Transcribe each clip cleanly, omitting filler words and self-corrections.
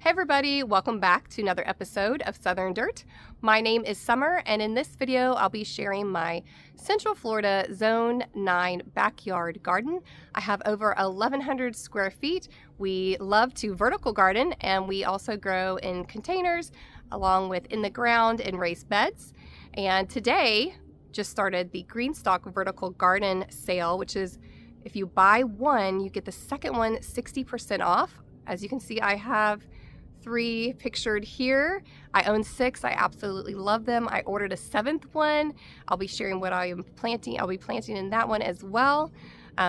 Hey everybody, welcome back to another episode of Southern Dirt. My name is Summer, and in this video I'll be sharing my Central Florida Zone 9 backyard garden. I have over 1,100 square feet. We love to vertical garden, and we also grow in containers along with in the ground in raised beds. And today just started the GreenStalk vertical garden sale, which is if you buy one, you get the second one 60% off. As you can see, I have 3 pictured here. I own 6. I absolutely love them. I ordered a 7th one. I'll be sharing what I am planting. I'll be planting in that one as well.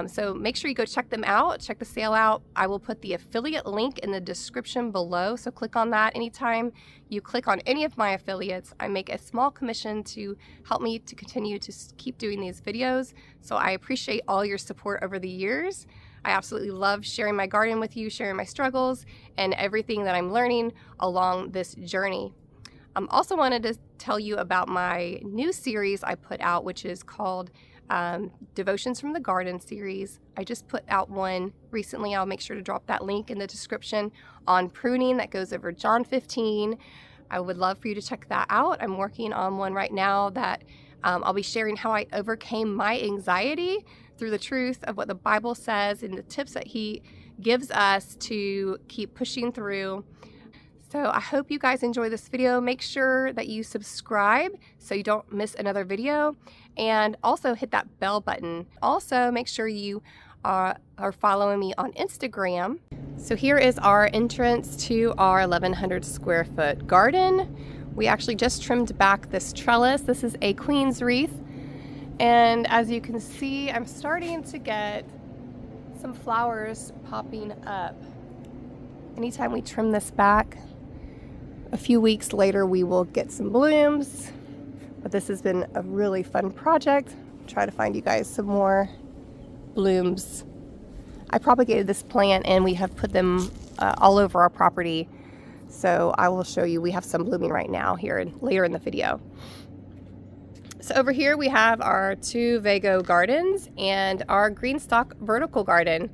So make sure you go check them out. Check the sale out. I will put the affiliate link in the description below. So click on that. Anytime you click on any of my affiliates, I make a small commission to help me to continue to keep doing these videos. So I appreciate all your support over the years. I absolutely love sharing my garden with you, sharing my struggles, and everything that I'm learning along this journey. Also wanted to tell you about my new series I put out, which is called Devotions from the Garden series. I just put out one recently. I'll make sure to drop that link in the description on pruning that goes over John 15. I would love for you to check that out. I'm working on one right now that I'll be sharing how I overcame my anxiety through the truth of what the Bible says and the tips that he gives us to keep pushing through. So I hope you guys enjoy this video. Make sure that you subscribe so you don't miss another video, and also hit that bell button. Also make sure you are following me on Instagram. So here is our entrance to our 1,100 square foot garden. We actually just trimmed back this trellis. This is a queen's wreath. And as you can see, I'm starting to get some flowers popping up. Anytime we trim this back, a few weeks later we will get some blooms. But this has been a really fun project. Try to find you guys some more blooms. I propagated this plant and we have put them all over our property. So I will show you, we have some blooming right now here later in the video. So over here we have our 2 Vego gardens and our GreenStalk vertical garden.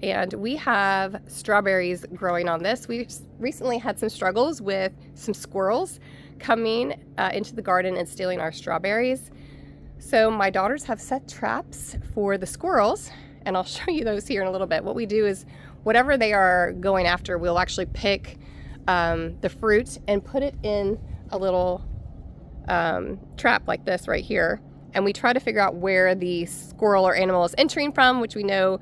And we have strawberries growing on this. We recently had some struggles with some squirrels coming into the garden and stealing our strawberries. So my daughters have set traps for the squirrels, and I'll show you those here in a little bit. What we do is whatever they are going after, we'll actually pick the fruit and put it in a little trap like this right here, and we try to figure out where the squirrel or animal is entering from, which we know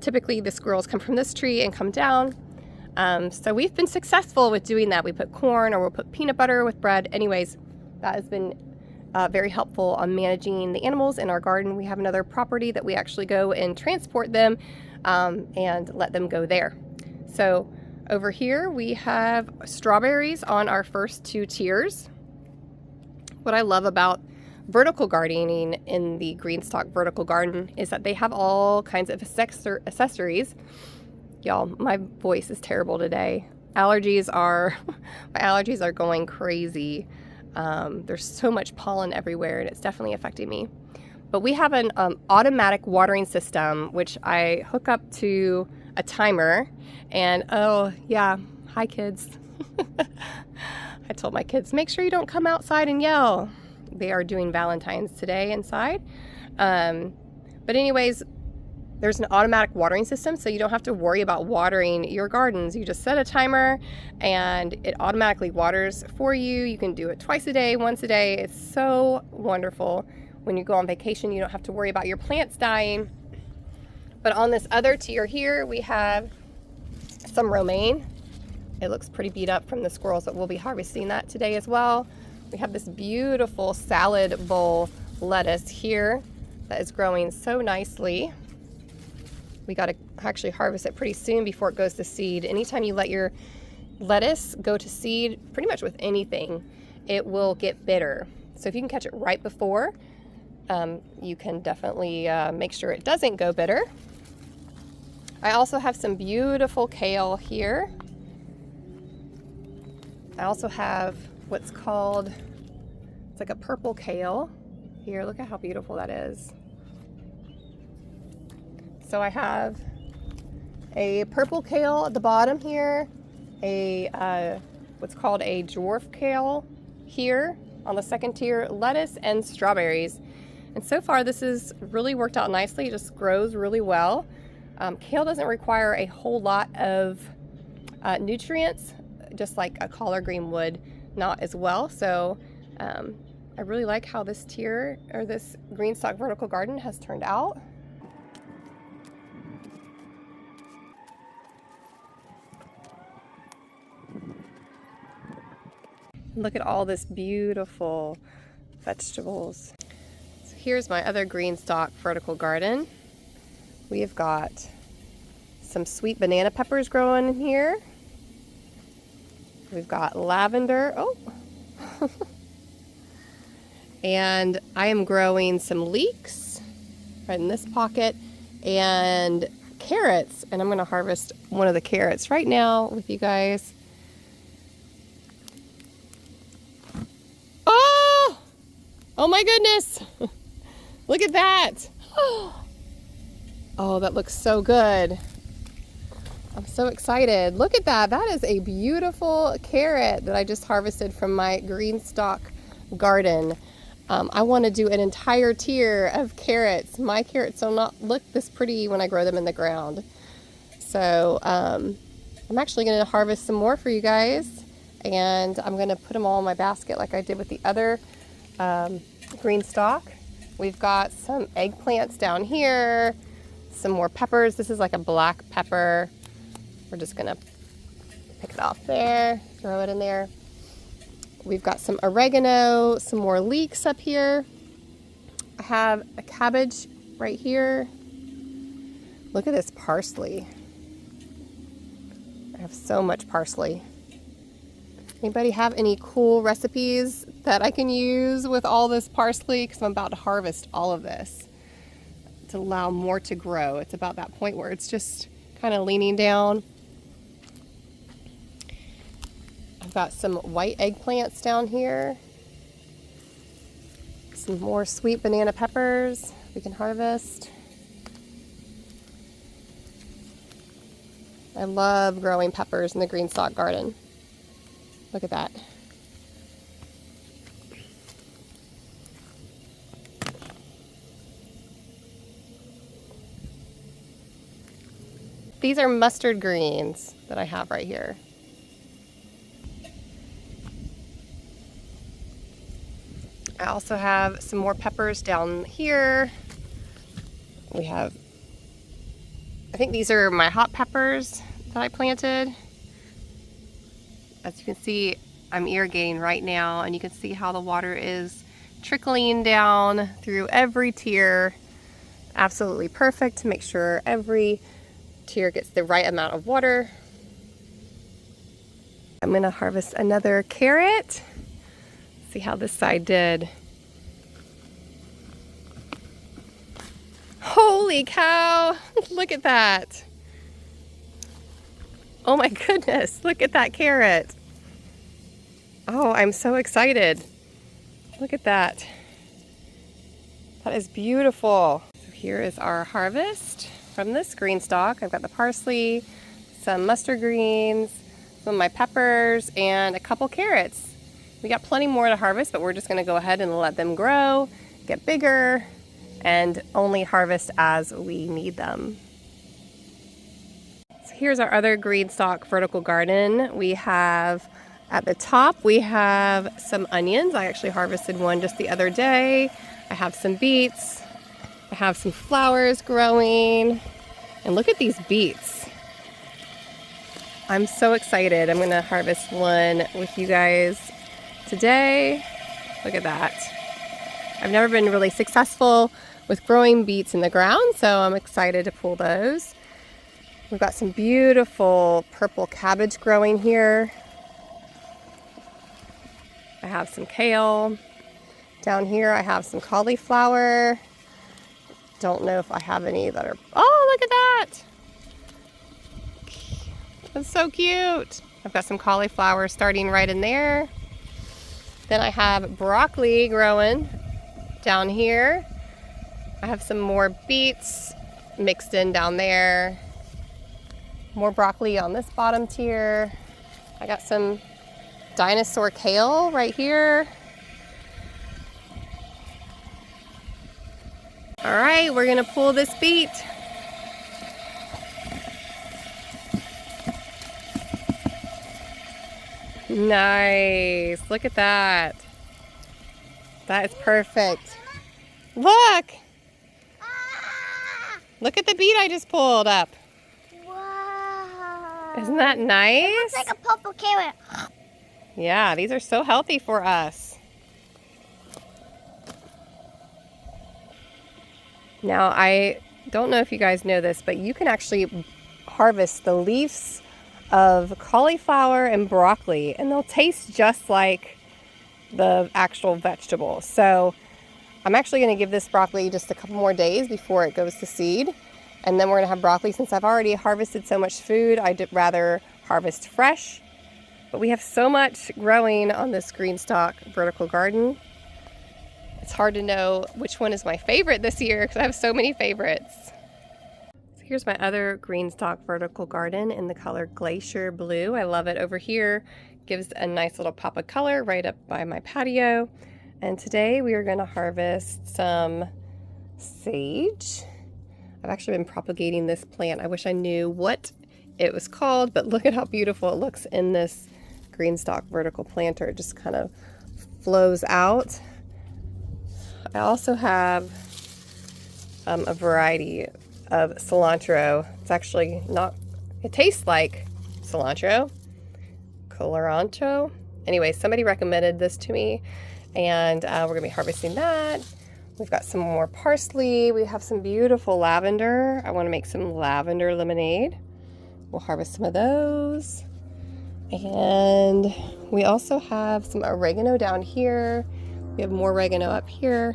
typically the squirrels come from this tree and come down. So we've been successful with doing that. We put corn, or we'll put peanut butter with bread. Anyways, that has been very helpful on managing the animals in our garden. We have another property that we actually go and transport them and let them go there. So over here we have strawberries on our first 2 tiers. What I love about vertical gardening in the GreenStalk vertical garden is that they have all kinds of accessories. Y'all, my voice is terrible today. My allergies are going crazy. There's so much pollen everywhere and it's definitely affecting me. But we have an automatic watering system, which I hook up to a timer. And oh yeah, hi kids. I told my kids, make sure you don't come outside and yell. They are doing Valentine's today inside. But anyways, there's an automatic watering system, so you don't have to worry about watering your gardens. You just set a timer and it automatically waters for you. You can do it twice a day, once a day. It's so wonderful. When you go on vacation, you don't have to worry about your plants dying. But on this other tier here, we have some romaine. It looks pretty beat up from the squirrels, but we'll be harvesting that today as well. We have this beautiful salad bowl lettuce here that is growing so nicely. We got to actually harvest it pretty soon before it goes to seed. Anytime you let your lettuce go to seed, pretty much with anything, it will get bitter. So if you can catch it right before, you can definitely make sure it doesn't go bitter. I also have some beautiful kale here. I also have what's called, it's like a purple kale. Here, look at how beautiful that is. So I have a purple kale at the bottom here, a what's called a dwarf kale here on the second tier, lettuce and strawberries. And so far this has really worked out nicely. It just grows really well. Kale doesn't require a whole lot of nutrients, just like a collard green would, not as well. So I really like how this tier, or this GreenStalk vertical garden, has turned out. Look at all this beautiful vegetables. So here's my other GreenStalk vertical garden. We've got some sweet banana peppers growing in here. We've got lavender. Oh. And I am growing some leeks right in this pocket, and carrots, and I'm going to harvest one of the carrots right now with you guys. Oh! Oh my goodness! Look at that! Oh, that looks so good. I'm so excited. Look at that. That is a beautiful carrot that I just harvested from my GreenStalk garden. I want to do an entire tier of carrots. My carrots will not look this pretty when I grow them in the ground. So I'm actually going to harvest some more for you guys, and I'm going to put them all in my basket like I did with the other GreenStalk. We've got some eggplants down here, some more peppers. This is like a black pepper. We're just going to pick it off there, throw it in there. We've got some oregano, some more leeks up here. I have a cabbage right here. Look at this parsley. I have so much parsley. Anybody have any cool recipes that I can use with all this parsley? Because I'm about to harvest all of this to allow more to grow. It's about that point where it's just kind of leaning down. I've got some white eggplants down here. Some more sweet banana peppers we can harvest. I love growing peppers in the GreenStalk garden. Look at that. These are mustard greens that I have right here. I also have some more peppers down here. We have, I think these are my hot peppers that I planted. As you can see, I'm irrigating right now, and you can see how the water is trickling down through every tier. Absolutely perfect to make sure every tier gets the right amount of water. I'm gonna harvest another carrot. See how this side did. Holy cow, look at that. Oh my goodness, look at that carrot. Oh, I'm so excited. Look at that. That is beautiful. So here is our harvest from this GreenStalk. I've got the parsley, some mustard greens, some of my peppers, and a couple carrots. We got plenty more to harvest, but we're just gonna go ahead and let them grow, get bigger, and only harvest as we need them. So here's our other GreenStalk vertical garden. We have, at the top, we have some onions. I actually harvested one just the other day. I have some beets. I have some flowers growing. And look at these beets. I'm so excited. I'm gonna harvest one with you guys today. Look at that. I've never been really successful with growing beets in the ground, so I'm excited to pull those. We've got some beautiful purple cabbage growing here. I have some kale. Down here I have some cauliflower. Don't know if I have any that are, oh, look at that. That's so cute. I've got some cauliflower starting right in there. Then I have broccoli growing down here. I have some more beets mixed in down there. More broccoli on this bottom tier. I got some dinosaur kale right here. All right, we're gonna pull this beet. Nice, look at that. That is perfect. Look! Look at the beet I just pulled up. Wow. Isn't that nice? It looks like a purple carrot. Yeah, these are so healthy for us. Now, I don't know if you guys know this, but you can actually harvest the leaves of cauliflower and broccoli, and they'll taste just like the actual vegetable. So I'm actually going to give this broccoli just a couple more days before it goes to seed. And then we're going to have broccoli. Since I've already harvested so much food, I'd rather harvest fresh. But we have so much growing on this GreenStalk vertical garden. It's hard to know which one is my favorite this year because I have so many favorites. So here's my other GreenStalk vertical garden in the color Glacier Blue. I love it. Over here, gives a nice little pop of color right up by my patio. And today we are going to harvest some sage. I've actually been propagating this plant. I wish I knew what it was called, but look at how beautiful it looks in this GreenStalk vertical planter. It just kind of flows out. I also have a variety of cilantro. It's actually not, it tastes like cilantro, colorancho. Anyway, somebody recommended this to me, and we're gonna be harvesting that. We've got some more parsley. We have some beautiful lavender. I want to make some lavender lemonade. We'll harvest some of those. And we also have some oregano down here. We have more oregano up here.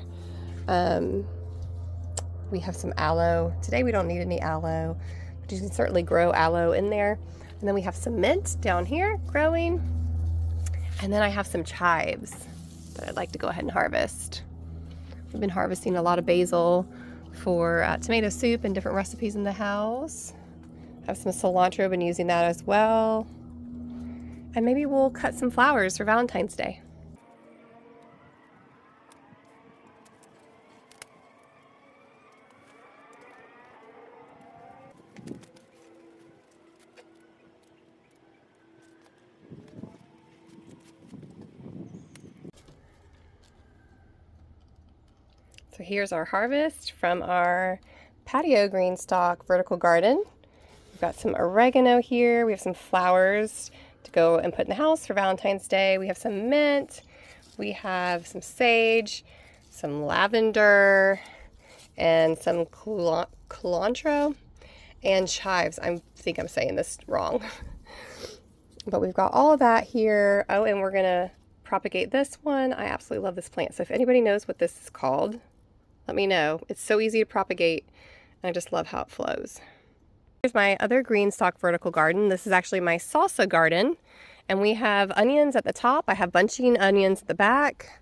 We have some aloe. Today we don't need any aloe, but you can certainly grow aloe in there. And then we have some mint down here growing. And then I have some chives that I'd like to go ahead and harvest. We've been harvesting a lot of basil for tomato soup and different recipes in the house. I have some cilantro, been using that as well. And maybe we'll cut some flowers for Valentine's Day. So here's our harvest from our patio GreenStalk vertical garden. We've got some oregano here. We have some flowers to go and put in the house for Valentine's Day. We have some mint. We have some sage, some lavender, and some cilantro and chives. I think I'm saying this wrong. But we've got all of that here. Oh, and we're gonna propagate this one. I absolutely love this plant. So if anybody knows what this is called, let me know. It's so easy to propagate, and I just love how it flows. Here's my other GreenStalk vertical garden. This is actually my salsa garden, and we have onions at the top. I have bunching onions at the back.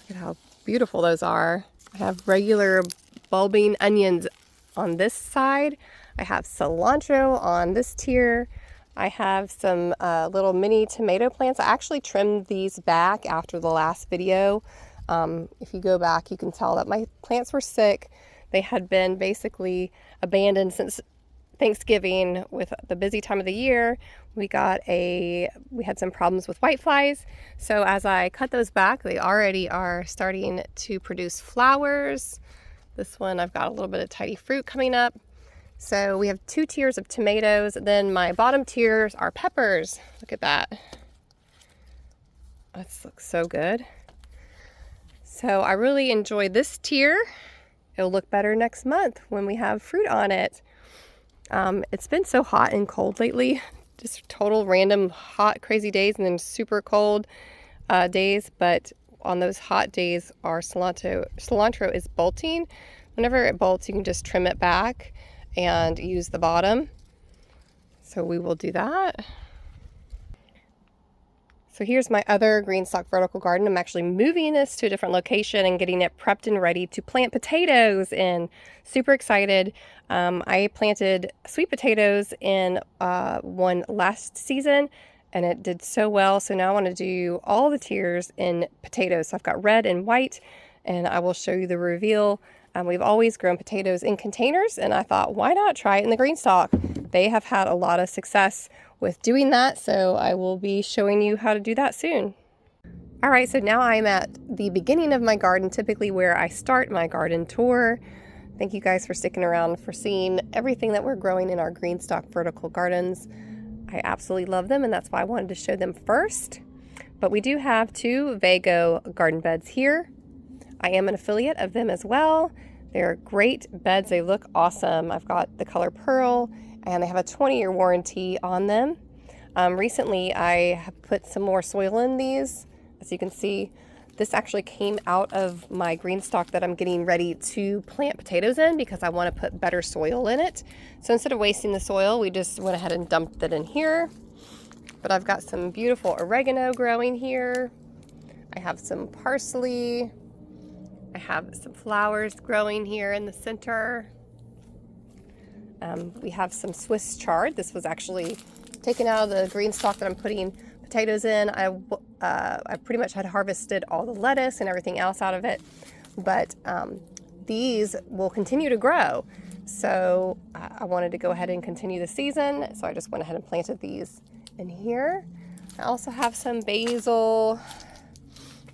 Look at how beautiful those are. I have regular bulbing onions on this side. I have cilantro on this tier. I have some little mini tomato plants. I actually trimmed these back after the last video. If you go back, you can tell that my plants were sick. They had been basically abandoned since Thanksgiving. With the busy time of the year, we had some problems with whiteflies. So as I cut those back, they already are starting to produce flowers. This one, I've got a little bit of tiny fruit coming up. So we have 2 tiers of tomatoes. Then my bottom tiers are peppers. Look at that. This looks so good. So I really enjoy this tier. It'll look better next month when we have fruit on it. It's been so hot and cold lately. Just total random hot, crazy days and then super cold days. But on those hot days, our cilantro is bolting. Whenever it bolts, you can just trim it back and use the bottom. So we will do that. So here's my other GreenStalk vertical garden. I'm actually moving this to a different location and getting it prepped and ready to plant potatoes in. Super excited. I planted sweet potatoes in one last season and it did so well. So now I want to do all the tiers in potatoes. So I've got red and white and I will show you the reveal. We've always grown potatoes in containers and I thought, why not try it in the GreenStalk? They have had a lot of success with doing that, so I will be showing you how to do that soon. All right, so now I'm at the beginning of my garden, typically where I start my garden tour. Thank you guys for sticking around for seeing everything that we're growing in our GreenStalk vertical gardens. I absolutely love them, and that's why I wanted to show them first. But we do have 2 Vego garden beds here. I am an affiliate of them as well. They're great beds. They look awesome. I've got the color pearl, and they have a 20-year warranty on them. Recently, I have put some more soil in these. As you can see, this actually came out of my GreenStalk that I'm getting ready to plant potatoes in because I want to put better soil in it. So instead of wasting the soil, we just went ahead and dumped it in here. But I've got some beautiful oregano growing here. I have some parsley. I have some flowers growing here in the center. We have some Swiss chard. This was actually taken out of the GreenStalk that I'm putting potatoes in. I pretty much had harvested all the lettuce and everything else out of it, but these will continue to grow. So I wanted to go ahead and continue the season, so I just went ahead and planted these in here. I also have some basil,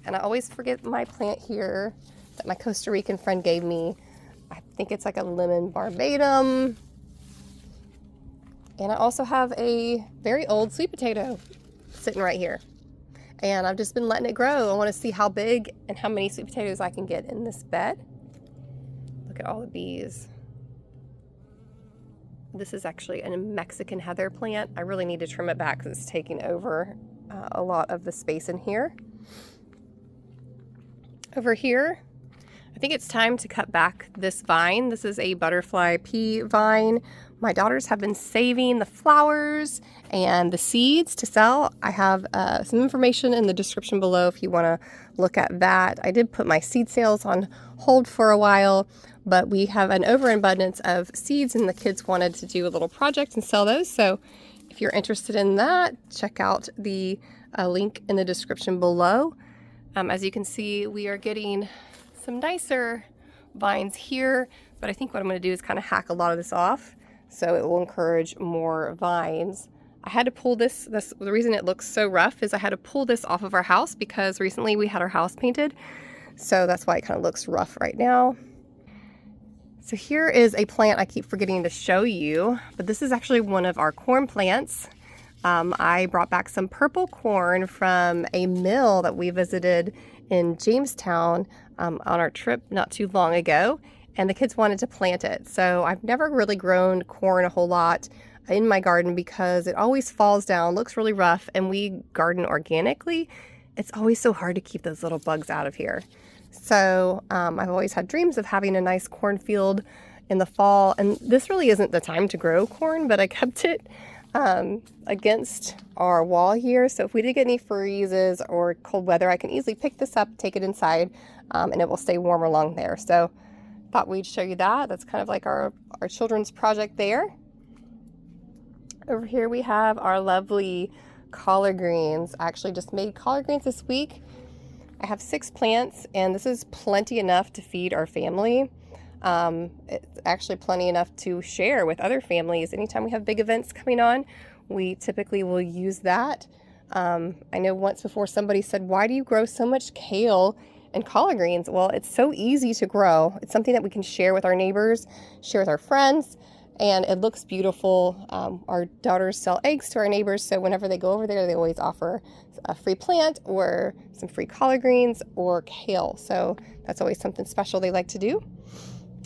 and I always forget my plant here that my Costa Rican friend gave me. I think it's like a lemon barbatum. And I also have a very old sweet potato sitting right here. And I've just been letting it grow. I want to see how big and how many sweet potatoes I can get in this bed. Look at all the bees. This is actually a Mexican heather plant. I really need to trim it back because it's taking over a lot of the space in here. Over here, I think it's time to cut back this vine. This is a butterfly pea vine. My daughters have been saving the flowers and the seeds to sell. I have some information in the description below if you want to look at that. I did put my seed sales on hold for a while, but we have an overabundance of seeds and the kids wanted to do a little project and sell those. So if you're interested in that, check out the link in the description below. As you can see, we are getting some nicer vines here, but I think what I'm going to do is kind of hack a lot of this off so it will encourage more vines. I had to pull this, the reason it looks so rough is I had to pull this off of our house because recently we had our house painted, so that's why it kind of looks rough right now. So here is a plant I keep forgetting to show you, but this is actually one of our corn plants. I brought back some purple corn from a mill that we visited in Jamestown on our trip not too long ago, and the kids wanted to plant it. So I've never really grown corn a whole lot in my garden because it always falls down, looks really rough, and we garden organically. It's always so hard to keep those little bugs out of here. So I've always had dreams of having a nice cornfield in the fall, and this really isn't the time to grow corn, but I kept it against our wall here. So if we did get any freezes or cold weather, I can easily pick this up, take it inside, and it will stay warm along there. So thought we'd show you that. That's kind of like our children's project there. Over here we have our lovely collard greens. I actually just made collard greens this week. I have 6 plants, and this is plenty enough to feed our family. It's actually plenty enough to share with other families. Anytime we have big events coming on, we typically will use that. I know once before somebody said, why do you grow so much kale and collard greens? Well, it's so easy to grow. It's something that we can share with our neighbors, share with our friends, and it looks beautiful. Our daughters sell eggs to our neighbors, so whenever they go over there, they always offer a free plant or some free collard greens or kale. So that's always something special they like to do.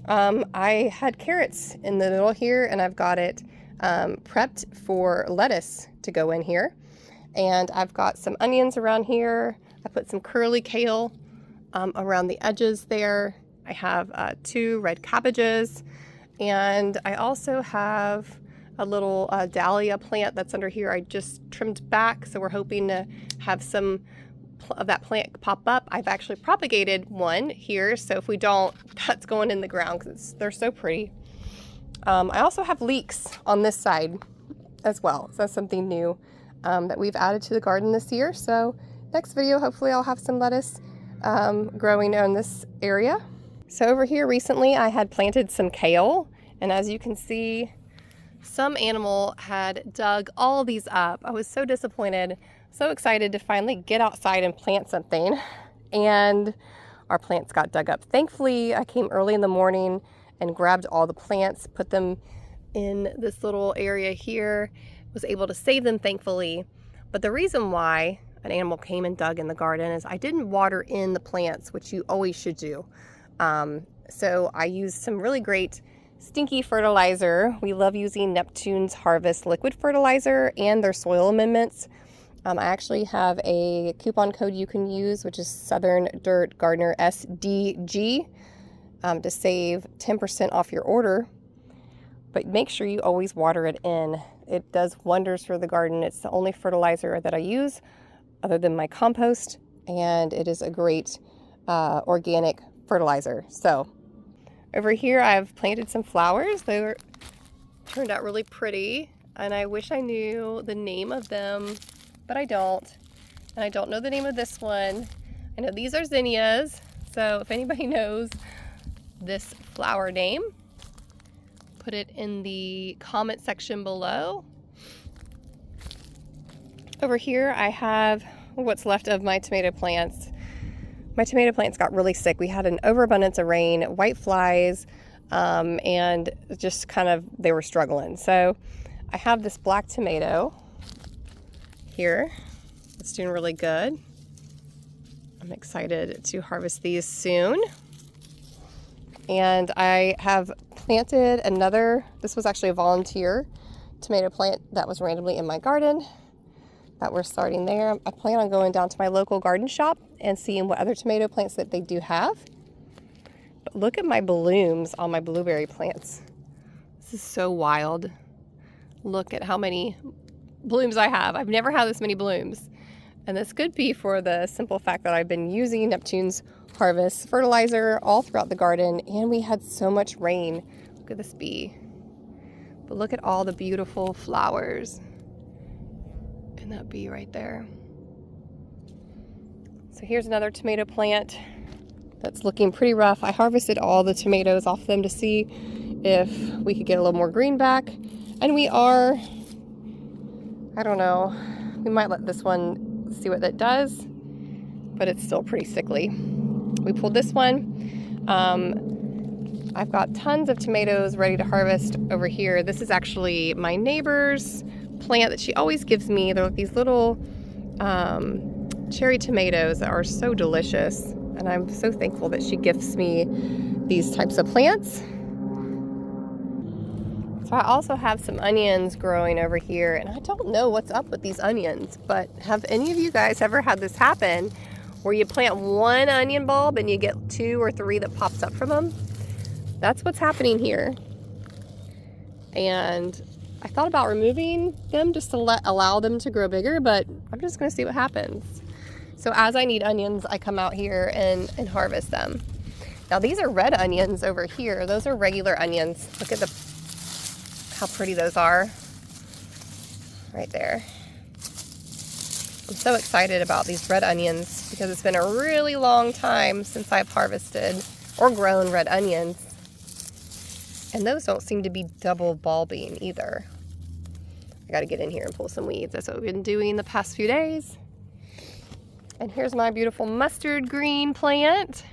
I had carrots in the middle here, and I've got it prepped for lettuce to go in here. And I've got some onions around here. I put some curly kale around the edges there. I have 2 red cabbages, and I also have a little dahlia plant that's under here. I just trimmed back, so we're hoping to have some of that plant pop up. I've actually propagated one here, so if we don't, that's going in the ground because they're so pretty. I also have leeks on this side as well, so that's something new that we've added to the garden this year. So next video, hopefully I'll have some lettuce growing in this area. So over here recently I had planted some kale, and as you can see, some animal had dug all these up. I was so disappointed, so excited to finally get outside and plant something, and our plants got dug up. Thankfully, I came early in the morning and grabbed all the plants, put them in this little area here, was able to save them thankfully. But the reason why an animal came and dug in the garden is I didn't water in the plants, which you always should do. So I used some really great stinky fertilizer. We love using Neptune's Harvest liquid fertilizer and their soil amendments. I actually have a coupon code you can use, which is SouthernDirtGardener SDG, to save 10% off your order. But make sure you always water it in. It does wonders for the garden. It's the only fertilizer that I use other than my compost, and it is a great organic fertilizer. So over here I've planted some flowers. They turned out really pretty, and I wish I knew the name of them, but I don't. And I don't know the name of this one. I know these are zinnias, so if anybody knows this flower name, put it in the comment section below. Over here I have what's left of my tomato plants. My tomato plants got really sick. We had an overabundance of rain, white flies, and just kind of, they were struggling. So I have this black tomato here. It's doing really good. I'm excited to harvest these soon. And I have planted another, this was actually a volunteer tomato plant that was randomly in my garden that we're starting there. I plan on going down to my local garden shop and seeing what other tomato plants that they do have. But look at my blooms on my blueberry plants. This is so wild. Look at how many blooms I have. I've never had this many blooms. And this could be for the simple fact that I've been using Neptune's Harvest fertilizer all throughout the garden, and we had so much rain. Look at this bee. But look at all the beautiful flowers. And that bee right there. So here's another tomato plant that's looking pretty rough. I harvested all the tomatoes off them to see if we could get a little more green back. And we are, I don't know, we might let this one see what that does, but it's still pretty sickly. We pulled this one. I've got tons of tomatoes ready to harvest over here. This is actually my neighbor's plant that she always gives me. They're like these little cherry tomatoes that are so delicious, and I'm so thankful that she gifts me these types of plants. So I also have some onions growing over here, and I don't know what's up with these onions, but have any of you guys ever had this happen where you plant one onion bulb and you get 2 or 3 that pops up from them? That's what's happening here. And I thought about removing them just to allow them to grow bigger, but I'm just gonna see what happens. So as I need onions, I come out here and harvest them. Now these are red onions over here. Those are regular onions. Look at how pretty those are right there. I'm so excited about these red onions because it's been a really long time since I've harvested or grown red onions. And those don't seem to be double bulbing either. I gotta get in here and pull some weeds. That's what we've been doing the past few days. And here's my beautiful mustard green plant.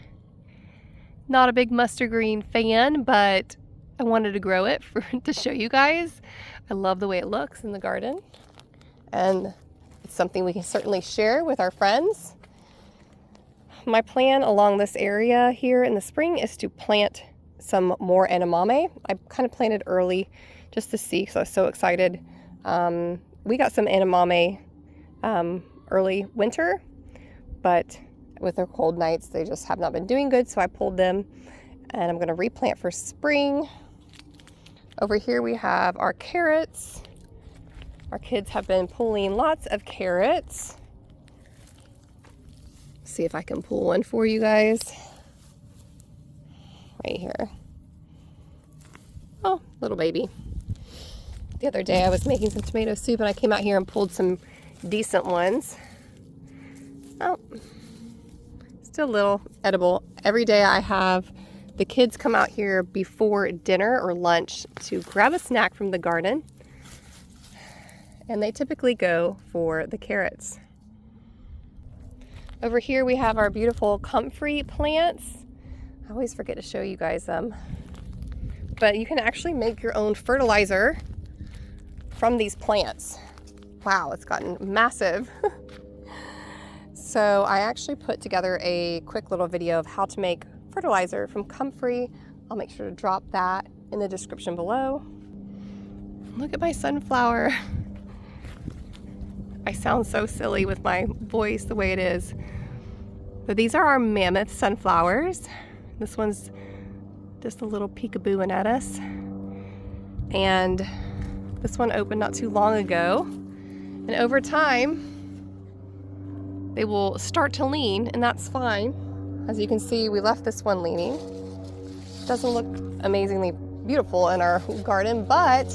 Not a big mustard green fan, but I wanted to grow it to show you guys. I love the way it looks in the garden. And it's something we can certainly share with our friends. My plan along this area here in the spring is to plant some more edamame. I kind of planted early just to see, because I was so excited. We got some edamame early winter, but with their cold nights, they just have not been doing good, so I pulled them, and I'm going to replant for spring. Over here we have our carrots. Our kids have been pulling lots of carrots. See if I can pull one for you guys. Right here. Oh, little baby. The other day I was making some tomato soup and I came out here and pulled some decent ones. Oh, still a little edible. Every day I have the kids come out here before dinner or lunch to grab a snack from the garden. And they typically go for the carrots. Over here we have our beautiful comfrey plants. I always forget to show you guys them. But you can actually make your own fertilizer from these plants. Wow, it's gotten massive. So I actually put together a quick little video of how to make fertilizer from comfrey. I'll make sure to drop that in the description below. Look at my sunflower. I sound so silly with my voice the way it is. But these are our mammoth sunflowers. This one's just a little peekabooing at us. And this one opened not too long ago. And over time, they will start to lean, and that's fine. As you can see, we left this one leaning. Doesn't look amazingly beautiful in our garden, but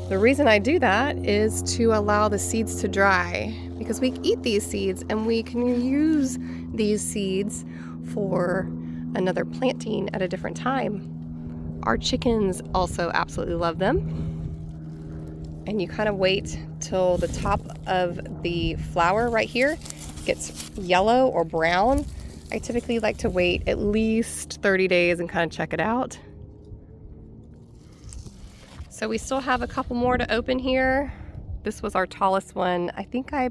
the reason I do that is to allow the seeds to dry, because we eat these seeds and we can use these seeds for another planting at a different time. Our chickens also absolutely love them. And you kind of wait till the top of the flower right here gets yellow or brown. I typically like to wait at least 30 days and kind of check it out. So we still have a couple more to open here. This was our tallest one. I think I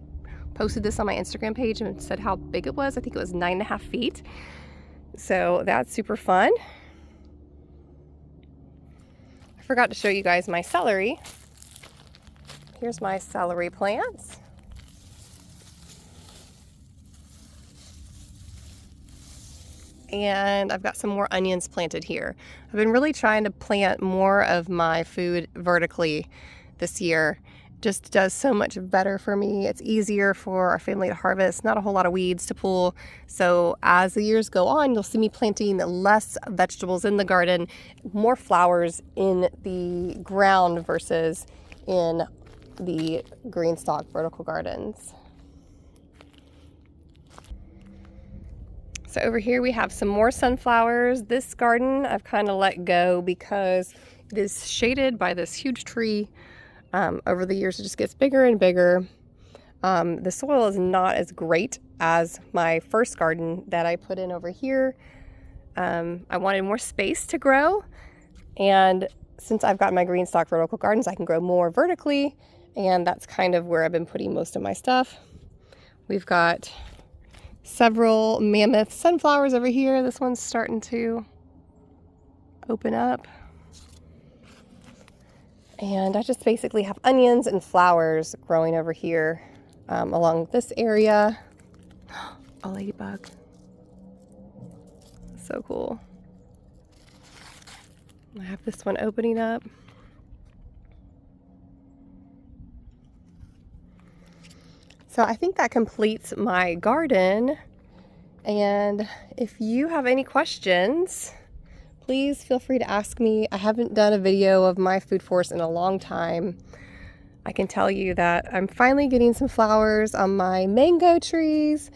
posted this on my Instagram page and said how big it was. I think it was 9.5 feet. So that's super fun. I forgot to show you guys my celery. Here's my celery plants. And I've got some more onions planted here. I've been really trying to plant more of my food vertically this year. Just does so much better for me. It's easier for our family to harvest, not a whole lot of weeds to pull. So as the years go on, you'll see me planting less vegetables in the garden, more flowers in the ground versus in the GreenStalk vertical gardens. So over here we have some more sunflowers. This garden I've kind of let go because it is shaded by this huge tree. Over the years it just gets bigger and bigger. The soil is not as great as my first garden that I put in over here. I wanted more space to grow, and since I've got my GreenStalk vertical gardens, I can grow more vertically, and that's kind of where I've been putting most of my stuff. We've got several mammoth sunflowers over here. This one's starting to open up. And I just basically have onions and flowers growing over here along this area. A ladybug. So cool. I have this one opening up. So I think that completes my garden. And if you have any questions, please feel free to ask me. I haven't done a video of my food forest in a long time. I can tell you that I'm finally getting some flowers on my mango trees,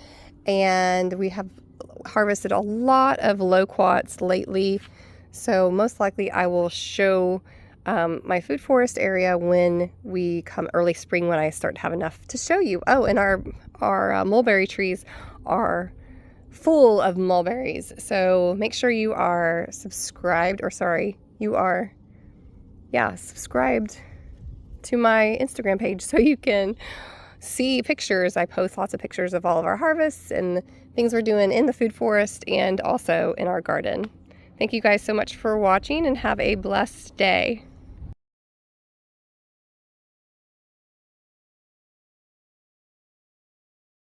and we have harvested a lot of loquats lately. So most likely I will show my food forest area when we come early spring, when I start to have enough to show you. Oh, and our mulberry trees are full of mulberries. So make sure you are subscribed, subscribed to my Instagram page so you can see pictures. I post lots of pictures of all of our harvests and things we're doing in the food forest and also in our garden. Thank you guys so much for watching, and have a blessed day.